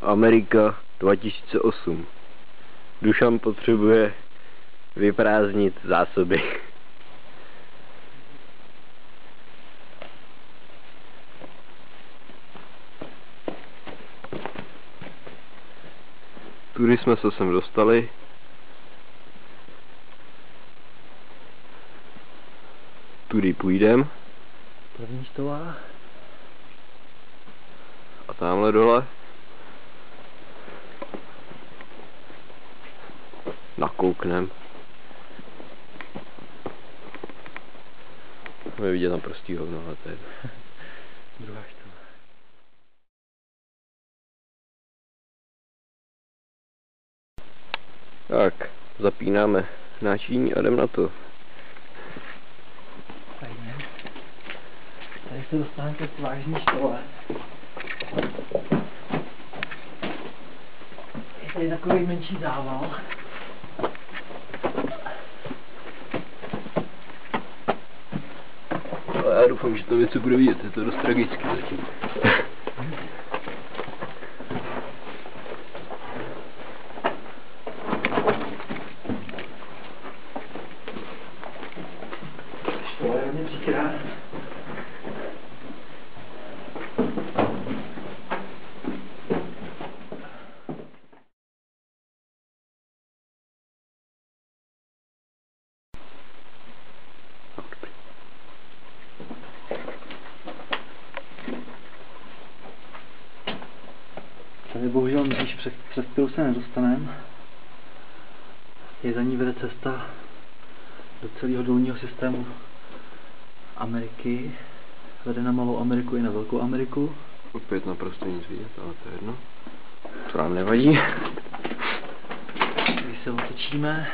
Amerika 2008. Dušan potřebuje vyprázdnit zásoby. Tudy jsme se sem dostali. Tudy půjdem. První stola. A tamhle dole nakouknem. Můžeme vidět tam prostý hovno, ale to je Druhá štola. Tak, zapínáme náčiní a jdem na to. Fajně. Tady se dostaneme ke svážní štole. Je tady takový menší zával. Ale já doufám, že to něco bude vidět, je to dost tragické zatím. Štola je hodně příkrá. Tady bohužel níž, přes kterou se nedostaneme. Je za ní vede cesta do celého dolního systému Ameriky. Vede na Malou Ameriku i na Velkou Ameriku. Opět naprosto nic vidět, ale to je jedno. To nám nevadí. Když se otočíme,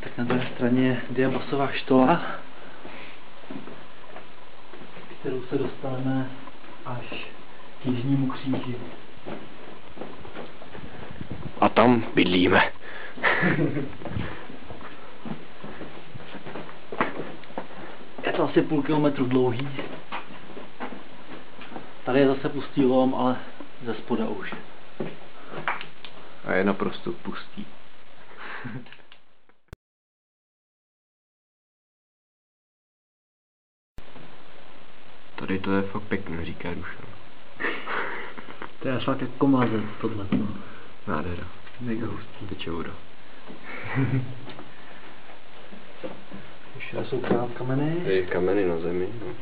tak na druhé straně je Diabasová štola, kterou se dostaneme až k jižnímu kříži. A tam bydlíme. Je to asi půl kilometru dlouhý. Tady je zase pustý lom, ale ze spoda už. A je naprosto pustý. Tady to je fakt pěkné, říká Dušan. To je fakt jako mazec, tohle. Nádhera. Mega hustý. Teče voda. Ještě jsou krát kameny. Tady je kameny na zemi. No.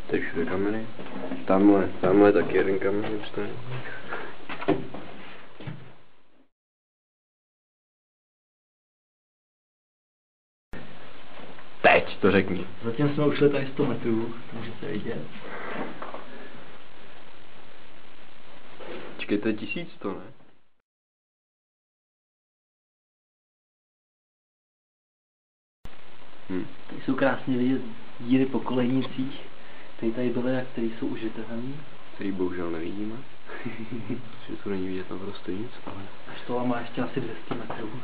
Tady všude kameny. Tamhle taky jeden kamen. Teď to řekni. Zatím jsme ušli tady 100 metrů, to můžete vidět. Počkej, to je 1100, ne? Tady jsou krásně vidět díry po kolejnicích, které tady byly a které jsou už vytrhané. Který bohužel nevidíme. Že tu není vidět naprosto nic, ale... A štola má ještě asi 200 metrů.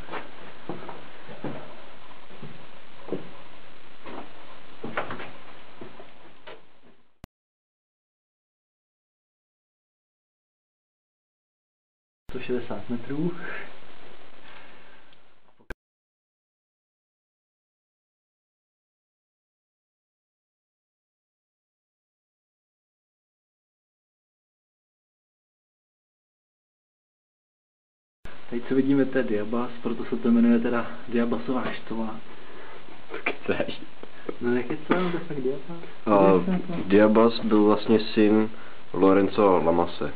To 60 metrů. Teď co vidíme, to je Diabas, proto se to jmenuje teda Diabasová štola. To kecáš. No jak je to, to je fakt Diabas? Diabas byl vlastně syn Lorenzo Lamase.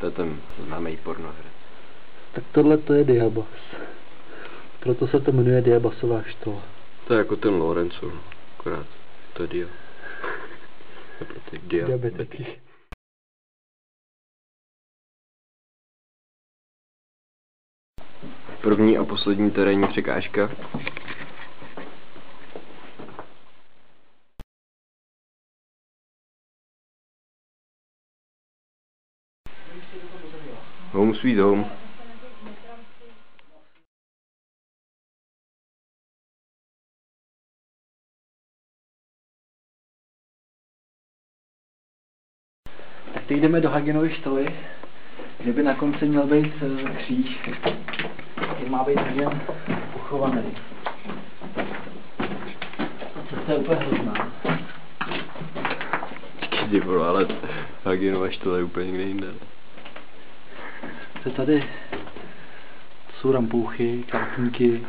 To je ten známý pornoherec. Tak tohle to je Diabas. Proto se to jmenuje Diabasová štola. To je jako ten Lorenzo, akorát to je Dia. Diabetiky. První a poslední terénní překážka. Home sweet home. teď jdeme do Hagenovy štoly, kde by na konci měl být kříž, který má být Hagen pochovaný. To je úplně hrozná. Ty vole, ale Hagenova štola je úplně někde jinde. To tady jsou rampouchy, kartníky,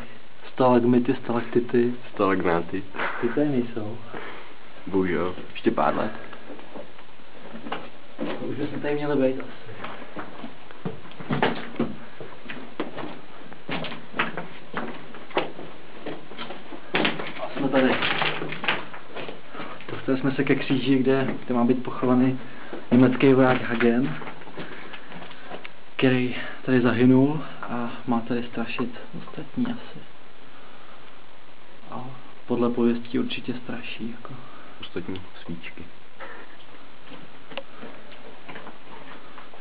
stalagmity, stalaktity. Stalagnáty. Ty tady nejsou. Bohužel, ještě pár let. Už bychom tady měli být asi. A jsme tady. Dostali jsme se ke kříži, kde má být pochovaný německý voják Hagen, který tady zahynul a má tady strašit ostatní asi. A podle pověstí určitě straší. Jako. Ostatní svíčky.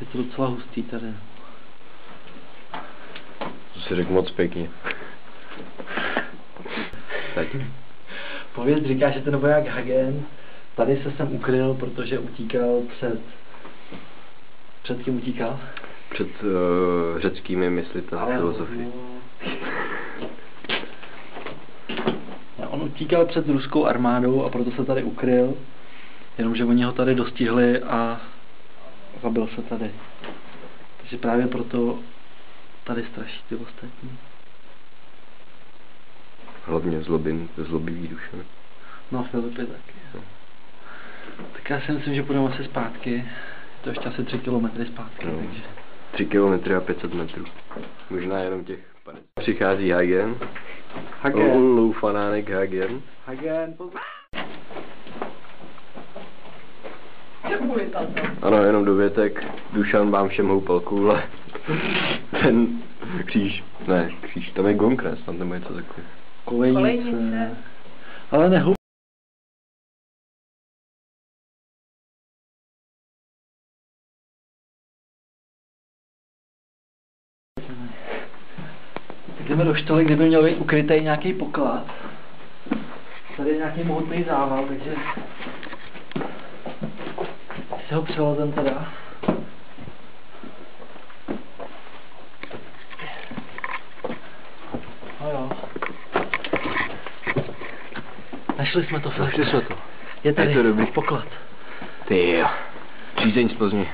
Je to docela hustý tady. To si řekl moc pěkně. Teď. Pověst říká, že ten voják Hagen tady se sem ukryl, protože utíkal před kým utíkal? Před řeckými mysliteli filozofy. On utíkal před ruskou armádou a proto se tady ukryl, jenomže oni ho tady dostihli a zabil se tady. Takže právě proto tady straší ty ostatní. Hlavně zlobivý duše. No, Filipy taky. No. Tak já si myslím, že půjdeme asi zpátky. Je to ještě asi 3 kilometry zpátky. No. Takže... 3 kilometry a 500 metrů. Možná jenom těch 50. Přichází Hagen. Loufanánek Hagen. Hagen, Ano, jenom dovětek. Dušan vám všem houpal koule. Ten kříž. Ne, kříž. Tam je Gonkres, tam nebo něco takové. Kolejnice. Ale nehoup. Jdeme do štoly, kde by měl být ukrytý nějaký poklad. Tady je nějaký mohutný zával, takže si ho přelezem teda. No jo. Našli jsme to, Našli jsme to. Je tady je to dobrý. poklad. Ty jo. Přízeň z Plzně.